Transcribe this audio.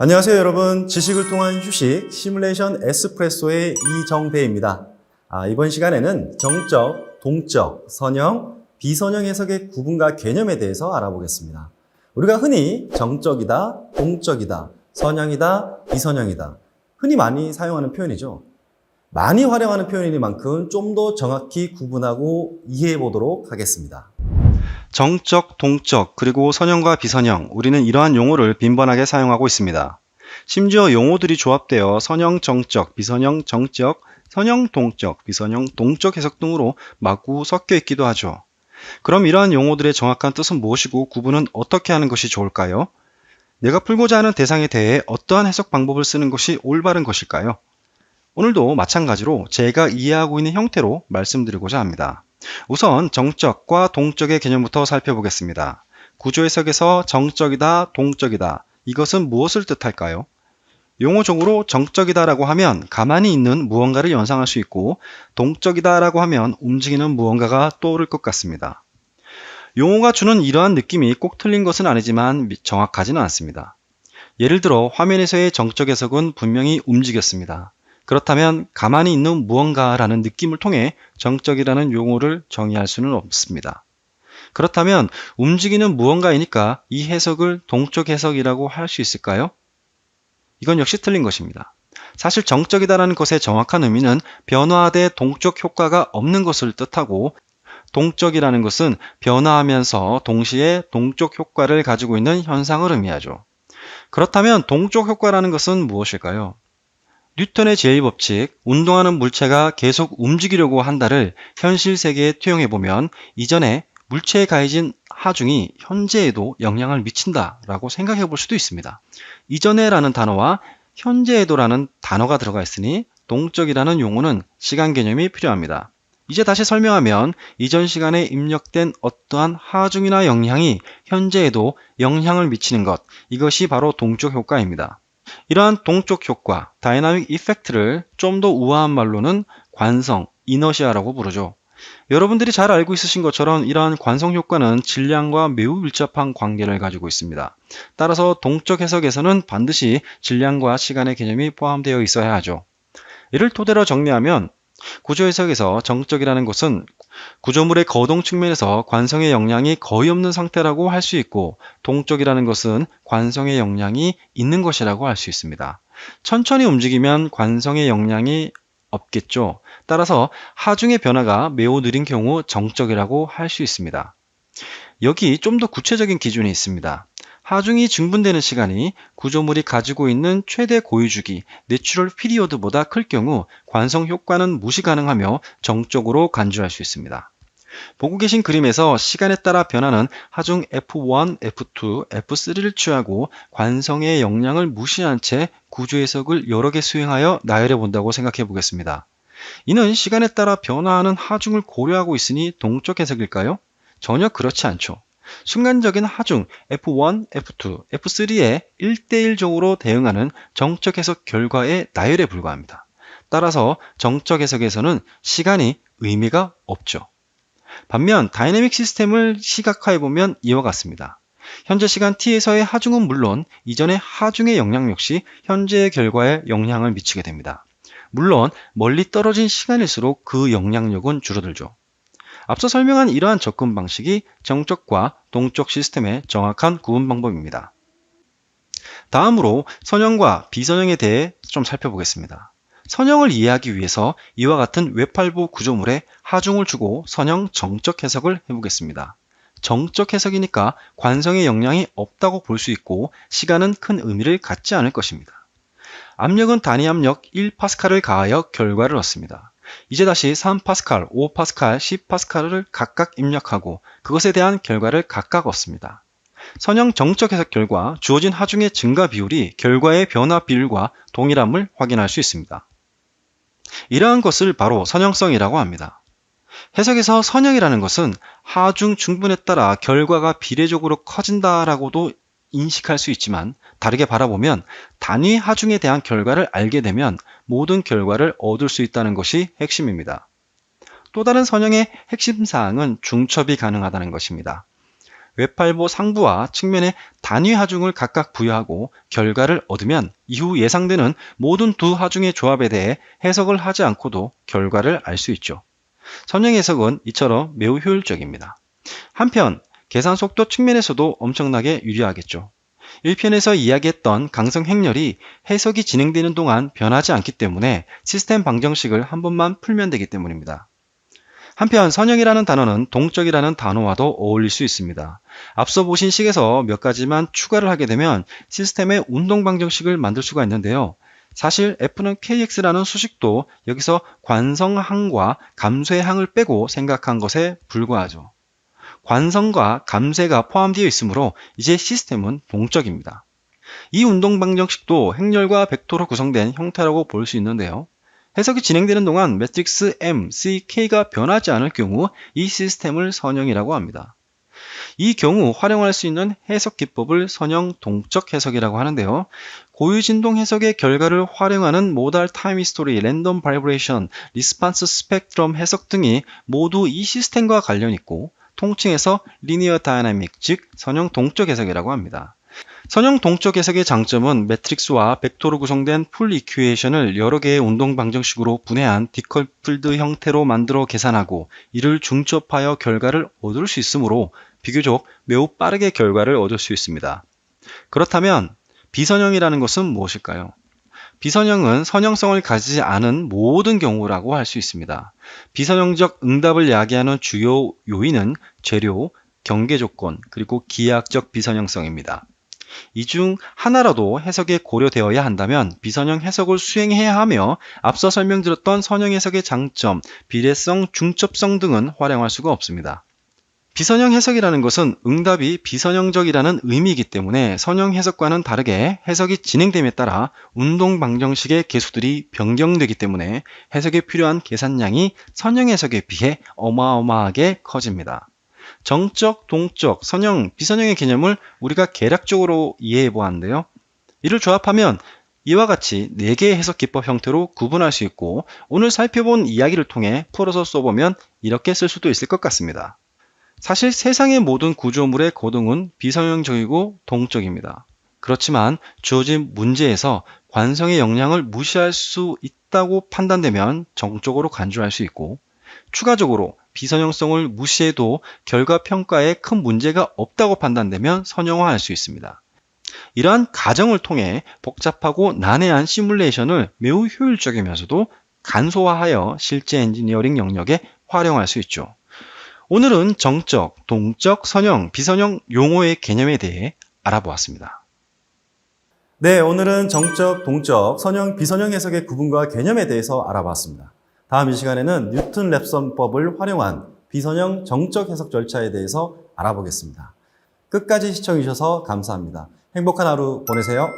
안녕하세요 여러분. 지식을 통한 휴식 시뮬레이션 에스프레소의 이정배입니다. 이번 시간에는 정적, 동적, 선형, 비선형 해석의 구분과 개념에 대해서 알아보겠습니다. 우리가 흔히 정적이다, 동적이다, 선형이다, 비선형이다 흔히 많이 사용하는 표현이죠. 많이 활용하는 표현이니만큼 좀 더 정확히 구분하고 이해해 보도록 하겠습니다. 정적, 동적, 그리고 선형과 비선형, 우리는 이러한 용어를 빈번하게 사용하고 있습니다. 심지어 용어들이 조합되어 선형 정적, 비선형 정적, 선형 동적, 비선형 동적 해석 등으로 마구 섞여 있기도 하죠. 그럼 이러한 용어들의 정확한 뜻은 무엇이고 구분은 어떻게 하는 것이 좋을까요? 내가 풀고자 하는 대상에 대해 어떠한 해석 방법을 쓰는 것이 올바른 것일까요? 오늘도 마찬가지로 제가 이해하고 있는 형태로 말씀드리고자 합니다. 우선 정적과 동적의 개념부터 살펴보겠습니다. 구조 해석에서 정적이다, 동적이다. 이것은 무엇을 뜻할까요? 용어적으로 정적이다라고 하면 가만히 있는 무언가를 연상할 수 있고 동적이다라고 하면 움직이는 무언가가 떠오를 것 같습니다. 용어가 주는 이러한 느낌이 꼭 틀린 것은 아니지만 정확하지는 않습니다. 예를 들어 화면에서의 정적 해석은 분명히 움직였습니다. 그렇다면 가만히 있는 무언가라는 느낌을 통해 정적이라는 용어를 정의할 수는 없습니다. 그렇다면 움직이는 무언가이니까 이 해석을 동적 해석이라고 할 수 있을까요? 이건 역시 틀린 것입니다. 사실 정적이다라는 것의 정확한 의미는 변화대 동적 효과가 없는 것을 뜻하고 동적이라는 것은 변화하면서 동시에 동적 효과를 가지고 있는 현상을 의미하죠. 그렇다면 동적 효과라는 것은 무엇일까요? 뉴턴의 제1법칙, 운동하는 물체가 계속 움직이려고 한다를 현실 세계에 투영해보면 이전에 물체에 가해진 하중이 현재에도 영향을 미친다라고 생각해 볼 수도 있습니다. 이전에라는 단어와 현재에도라는 단어가 들어가 있으니 동적이라는 용어는 시간 개념이 필요합니다. 이제 다시 설명하면 이전 시간에 입력된 어떠한 하중이나 영향이 현재에도 영향을 미치는 것, 이것이 바로 동적 효과입니다. 이러한 동적 효과, 다이나믹 이펙트를 좀 더 우아한 말로는 관성, 이너시아라고 부르죠. 여러분들이 잘 알고 있으신 것처럼 이러한 관성 효과는 질량과 매우 밀접한 관계를 가지고 있습니다. 따라서 동적 해석에서는 반드시 질량과 시간의 개념이 포함되어 있어야 하죠. 이를 토대로 정리하면 구조 해석에서 정적이라는 것은 구조물의 거동 측면에서 관성의 영향이 거의 없는 상태라고 할 수 있고 동적이라는 것은 관성의 영향이 있는 것이라고 할 수 있습니다. 천천히 움직이면 관성의 영향이 없겠죠. 따라서 하중의 변화가 매우 느린 경우 정적이라고 할 수 있습니다. 여기 좀 더 구체적인 기준이 있습니다. 하중이 증분되는 시간이 구조물이 가지고 있는 최대 고유주기, 내추럴 피리어드보다 클 경우 관성 효과는 무시 가능하며 정적으로 간주할 수 있습니다. 보고 계신 그림에서 시간에 따라 변하는 하중 F1, F2, F3를 취하고 관성의 영향을 무시한 채 구조 해석을 여러 개 수행하여 나열해 본다고 생각해 보겠습니다. 이는 시간에 따라 변화하는 하중을 고려하고 있으니 동적 해석일까요? 전혀 그렇지 않죠. 순간적인 하중 F1, F2, F3에 1대1적으로 대응하는 정적 해석 결과의 나열에 불과합니다. 따라서 정적 해석에서는 시간이 의미가 없죠. 반면 다이내믹 시스템을 시각화해보면 이와 같습니다. 현재 시간 t에서의 하중은 물론 이전의 하중의 영향 역시 현재의 결과에 영향을 미치게 됩니다. 물론 멀리 떨어진 시간일수록 그 영향력은 줄어들죠. 앞서 설명한 이러한 접근 방식이 정적과 동적 시스템의 정확한 구분 방법입니다. 다음으로 선형과 비선형에 대해 좀 살펴보겠습니다. 선형을 이해하기 위해서 이와 같은 외팔부 구조물에 하중을 주고 선형 정적 해석을 해보겠습니다. 정적 해석이니까 관성의 영향이 없다고 볼 수 있고 시간은 큰 의미를 갖지 않을 것입니다. 압력은 단위 압력 1파스칼을 가하여 결과를 얻습니다. 이제 다시 3파스칼, 5파스칼, 10파스칼을 각각 입력하고 그것에 대한 결과를 각각 얻습니다. 선형 정적 해석 결과 주어진 하중의 증가 비율이 결과의 변화 비율과 동일함을 확인할 수 있습니다. 이러한 것을 바로 선형성이라고 합니다. 해석에서 선형이라는 것은 하중 충분에 따라 결과가 비례적으로 커진다라고도 인식할 수 있지만 다르게 바라보면 단위 하중에 대한 결과를 알게 되면 모든 결과를 얻을 수 있다는 것이 핵심입니다. 또 다른 선형의 핵심 사항은 중첩이 가능하다는 것입니다. 외팔보 상부와 측면에 단위 하중을 각각 부여하고 결과를 얻으면 이후 예상되는 모든 두 하중의 조합에 대해 해석을 하지 않고도 결과를 알 수 있죠. 선형 해석은 이처럼 매우 효율적입니다. 한편 계산 속도 측면에서도 엄청나게 유리하겠죠. 1편에서 이야기했던 강성 행렬이 해석이 진행되는 동안 변하지 않기 때문에 시스템 방정식을 한 번만 풀면 되기 때문입니다. 한편 선형이라는 단어는 동적이라는 단어와도 어울릴 수 있습니다. 앞서 보신 식에서 몇 가지만 추가를 하게 되면 시스템의 운동 방정식을 만들 수가 있는데요. 사실 F는 KX라는 수식도 여기서 관성항과 감쇄의 항을 빼고 생각한 것에 불과하죠. 관성과 감쇄가 포함되어 있으므로 이제 시스템은 동적입니다. 이 운동 방정식도 행렬과 벡터로 구성된 형태라고 볼 수 있는데요. 해석이 진행되는 동안 매트릭스 M, C, K가 변하지 않을 경우 이 시스템을 선형이라고 합니다. 이 경우 활용할 수 있는 해석 기법을 선형 동적 해석이라고 하는데요. 고유 진동 해석의 결과를 활용하는 모달 타임 히스토리, 랜덤 바이브레이션, 리스판스 스펙트럼 해석 등이 모두 이 시스템과 관련 있고 통칭해서 리니어 다이나믹, 즉 선형 동적 해석이라고 합니다. 선형 동적 해석의 장점은 매트릭스와 벡터로 구성된 풀 이퀴에이션을 여러 개의 운동 방정식으로 분해한 디커플드 형태로 만들어 계산하고 이를 중첩하여 결과를 얻을 수 있으므로 비교적 매우 빠르게 결과를 얻을 수 있습니다. 그렇다면 비선형이라는 것은 무엇일까요? 비선형은 선형성을 가지지 않은 모든 경우라고 할 수 있습니다. 비선형적 응답을 야기하는 주요 요인은 재료, 경계 조건, 그리고 기하학적 비선형성입니다. 이 중 하나라도 해석에 고려되어야 한다면 비선형 해석을 수행해야 하며 앞서 설명드렸던 선형 해석의 장점, 비례성, 중첩성 등은 활용할 수가 없습니다. 비선형 해석이라는 것은 응답이 비선형적이라는 의미이기 때문에 선형 해석과는 다르게 해석이 진행됨에 따라 운동 방정식의 개수들이 변경되기 때문에 해석에 필요한 계산량이 선형 해석에 비해 어마어마하게 커집니다. 정적, 동적, 선형, 비선형의 개념을 우리가 개략적으로 이해해 보았는데요. 이를 조합하면 이와 같이 4개의 해석 기법 형태로 구분할 수 있고 오늘 살펴본 이야기를 통해 풀어서 써보면 이렇게 쓸 수도 있을 것 같습니다. 사실 세상의 모든 구조물의 고동은 비선형적이고 동적입니다. 그렇지만 주어진 문제에서 관성의 영향을 무시할 수 있다고 판단되면 정적으로 간주할 수 있고 추가적으로 비선형성을 무시해도 결과 평가에 큰 문제가 없다고 판단되면 선형화할 수 있습니다. 이러한 가정을 통해 복잡하고 난해한 시뮬레이션을 매우 효율적이면서도 간소화하여 실제 엔지니어링 영역에 활용할 수 있죠. 오늘은 정적, 동적, 선형, 비선형 용어의 개념에 대해 알아보았습니다. 네, 오늘은 정적, 동적, 선형, 비선형 해석의 구분과 개념에 대해서 알아봤습니다. 다음 이 시간에는 뉴턴 랩선법을 활용한 비선형 정적 해석 절차에 대해서 알아보겠습니다. 끝까지 시청해 주셔서 감사합니다. 행복한 하루 보내세요.